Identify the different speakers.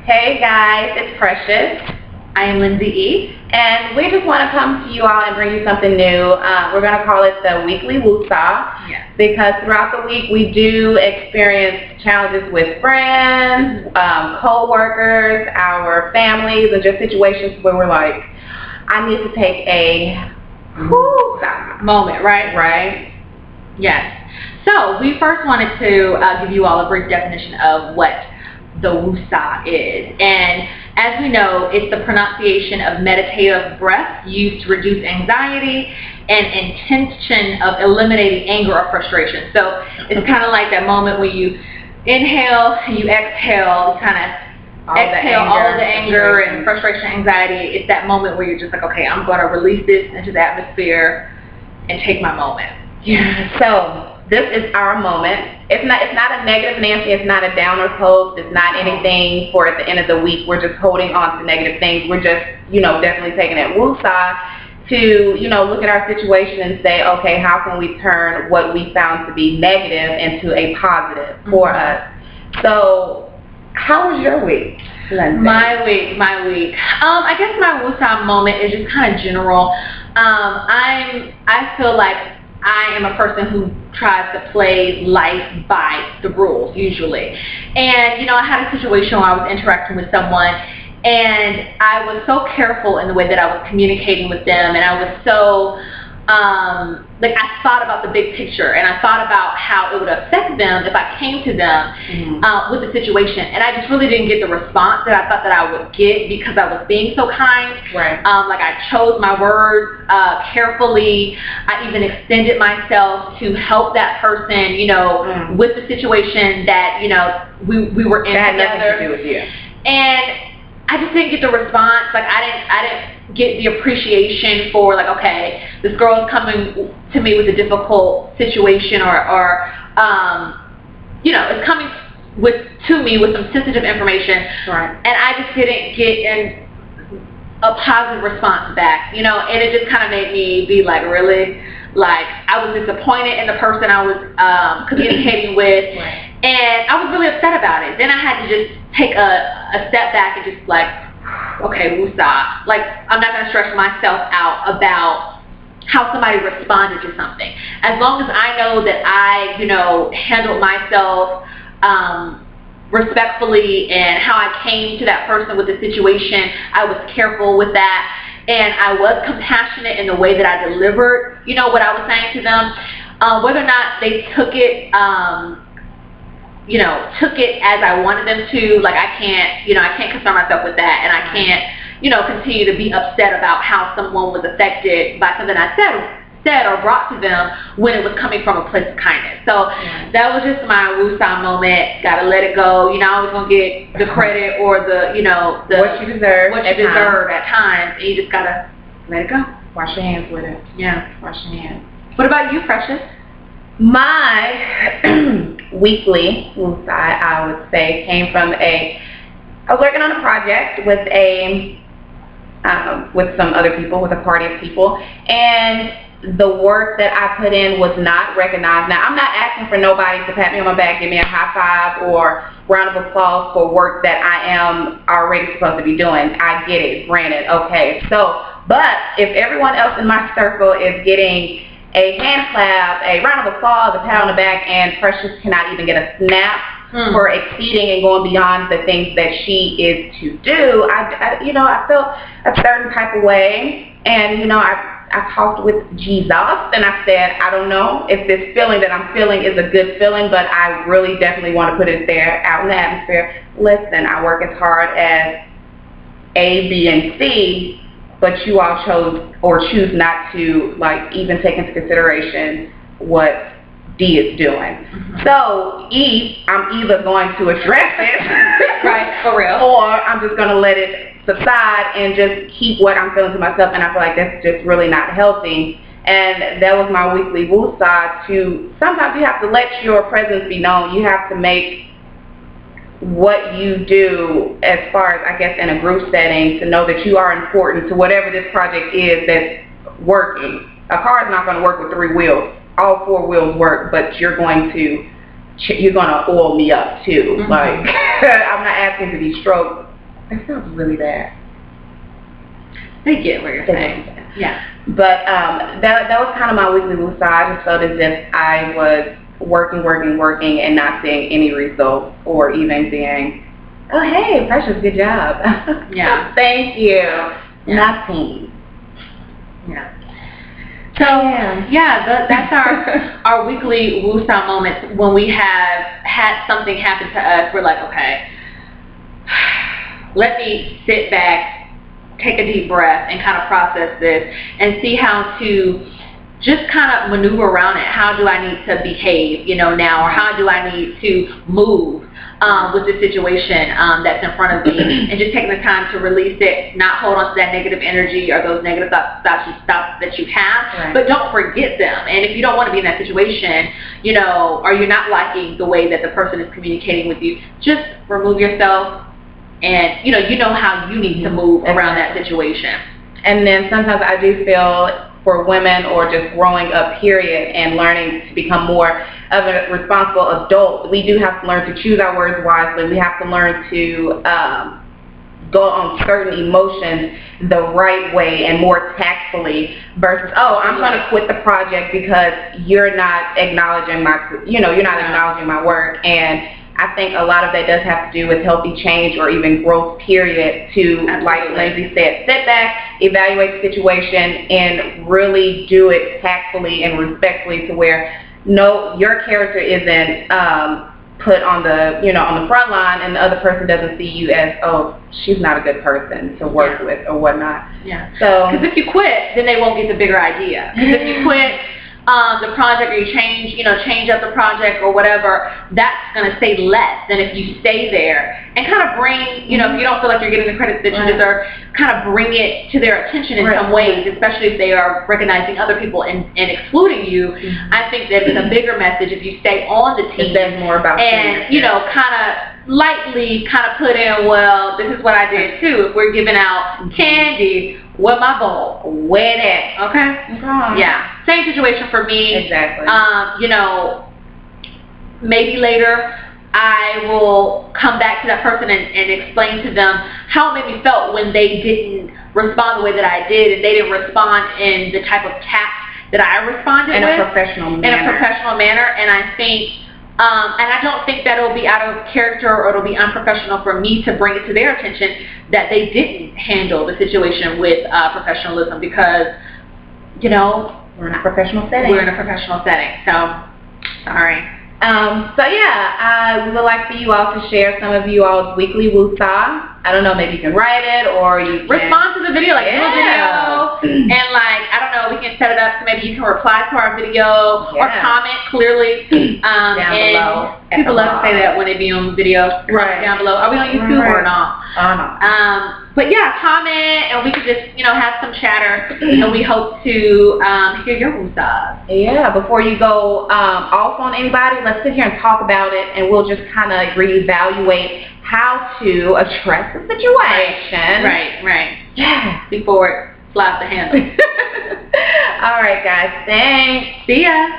Speaker 1: Hey guys, it's Precious. I am Lindsey E, and we just want to come to you all and bring you something new. We're going to call it the weekly Woosah, because throughout the week we do experience challenges with friends, co-workers, our families, and just situations where we're like, I need to take a Woosah moment, right?
Speaker 2: Yes. So we first wanted to give you all a brief definition of what the Woosah is. And as we know, it's the pronunciation of meditative breath used to reduce anxiety and intention of eliminating anger or frustration. So it's kind of like that moment when you inhale and you exhale, kind of exhale all of the anger and frustration, anxiety. It's that moment where you're just like, okay, I'm going to release this into the atmosphere and take my moment.
Speaker 1: Yeah. So this is our moment. It's not a negative Nancy, it's not a downer post, it's not anything for at the end of the week. We're just holding on to negative things. We're just, definitely taking it Woosah to, look at our situation and say, okay, how can we turn what we found to be negative into a positive for us? So how was your week, Lindsey?
Speaker 2: My week. I guess my Woosah moment is just kind of general. I feel like I am a person who tries to play life by the rules, usually. And, I had a situation where I was interacting with someone, and I was so careful in the way that I was communicating with them, and I was so, I thought about the big picture, and I thought about how it would affect them if I came to them with the situation. And I just really didn't get the response that I thought that I would get because I was being so kind.
Speaker 1: Right.
Speaker 2: I chose my words carefully. I even extended myself to help that person, with the situation that, we were in
Speaker 1: that
Speaker 2: together.
Speaker 1: Had nothing to do with you.
Speaker 2: And I just didn't get the response. I didn't get the appreciation for okay, this girl is coming to me with a difficult situation, or is coming to me with some sensitive information.
Speaker 1: Right.
Speaker 2: And I just didn't get a positive response back, and it just kind of made me be like, really? I was disappointed in the person I was communicating with.
Speaker 1: Right.
Speaker 2: And I was really upset about it. Then I had to just take a step back and just okay, Woosah. I'm not going to stress myself out about how somebody responded to something. As long as I know that I, handled myself respectfully, and how I came to that person with the situation, I was careful with that. And I was compassionate in the way that I delivered, what I was saying to them. Whether or not they took it, took it as I wanted them to, I can't concern myself with that, and I can't, continue to be upset about how someone was affected by something I said or brought to them when it was coming from a place of kindness. So that was just my Woosah moment. Gotta let it go. You're not always gonna get the credit or the
Speaker 1: what you deserve.
Speaker 2: At times, and you just gotta let it go.
Speaker 1: Wash your hands with it.
Speaker 2: Yeah.
Speaker 1: Wash your hands.
Speaker 2: What about you, Precious?
Speaker 1: My weekly Woosah, I would say, came from I was working on a project with with some other people, with a party of people, and the work that I put in was not recognized. Now, I'm not asking for nobody to pat me on my back, give me a high five or round of applause for work that I am already supposed to be doing. I get it, granted, okay. So, but if everyone else in my circle is getting a hand clap, a round of applause, a pat on the back, and Precious cannot even get a snap for exceeding and going beyond the things that she is to do, I felt a certain type of way, and I talked with Jesus, and I said, I don't know if this feeling that I'm feeling is a good feeling, but I really definitely want to put it there, out in the atmosphere. Listen, I work as hard as A, B, and C, but you all chose or choose not to even take into consideration what D is doing. So E, I'm either going to address it,
Speaker 2: right, for real,
Speaker 1: or I'm just going to let it subside and just keep what I'm feeling to myself, and I feel like that's just really not healthy. And that was my weekly Woosah. To sometimes you have to let your presence be known. You have to make what you do, as far as I guess in a group setting, to know that you are important to whatever this project is that's working. A car is not going to work with 3 wheels. All 4 wheels work, but you're going to you're gonna oil me up too. Like, I'm not asking to be stroked. That sounds really bad.
Speaker 2: They get what you're saying. Yeah.
Speaker 1: But that was kind of my weekly woosah. I just felt as if I was working and not seeing any results, or even being, oh hey, Precious, good job.
Speaker 2: Yeah.
Speaker 1: Thank you.
Speaker 2: Yeah.
Speaker 1: Nothing.
Speaker 2: Yeah. So yeah, that's our weekly woosah moments. When we have had something happen to us, we're like, okay, let me sit back, take a deep breath, and kind of process this and see how to just kind of maneuver around it. How do I need to behave, now, or how do I need to move with the situation that's in front of me, and just taking the time to release it, not hold on to that negative energy or those negative thoughts that you have, but don't forget them. And if you don't want to be in that situation, or you're not liking the way that the person is communicating with you, just remove yourself, and you know how you need to move around that situation. And then sometimes I do feel, for women, or just growing up period, and learning to become more of a responsible adult, we do have to learn to choose our words wisely. We have to learn to go on certain emotions the right way and more tactfully, versus, oh, I'm going to quit the project because you're not acknowledging acknowledging my work. And I think a lot of that does have to do with healthy change, or even growth period, to, like Lindsey said, sit back, evaluate the situation, and really do it tactfully and respectfully, to where your character isn't put on the on the front line, and the other person doesn't see you as, oh, she's not a good person to work with or whatnot. Yeah. So, because if you quit, then they won't get the bigger idea. Because if you quit the project, or you change up the project or whatever, that's going to say less than if you stay there and kind of bring, if you don't feel like you're getting the credit that you deserve, kind of bring it to their attention in some ways, especially if they are recognizing other people and excluding you. I think that it's a bigger message if you stay on the team. It's more about and, kind of lightly put in, well, this is what I did too. If we're giving out candy, what my bowl? Where that? Okay? Yeah. Same situation for me. Exactly. Maybe later I will come back to that person and explain to them how it made me felt when they didn't respond the way that I did, and they didn't respond in the type of tact that I responded with. In a professional manner. And I think and I don't think that it'll be out of character, or it'll be unprofessional for me to bring it to their attention that they didn't handle the situation with professionalism, because, we're in a professional setting. So, sorry. So yeah, I would like for you all to share some of you all's weekly woosah. I don't know, maybe you can write it, or you can respond to the video, do a video, and I don't know, we can set it up so maybe you can reply to our video, or comment clearly down below. People love to say that when they be on video, down below. Are we on YouTube or not? No. But yeah, comment, and we could just have some chatter, and we hope to hear your woosahs. Yeah, before you go off on anybody, let's sit here and talk about it, and we'll just kind of reevaluate how to address the situation. Right. Yeah. Before it flies the handle. All right, guys. Thanks. See ya.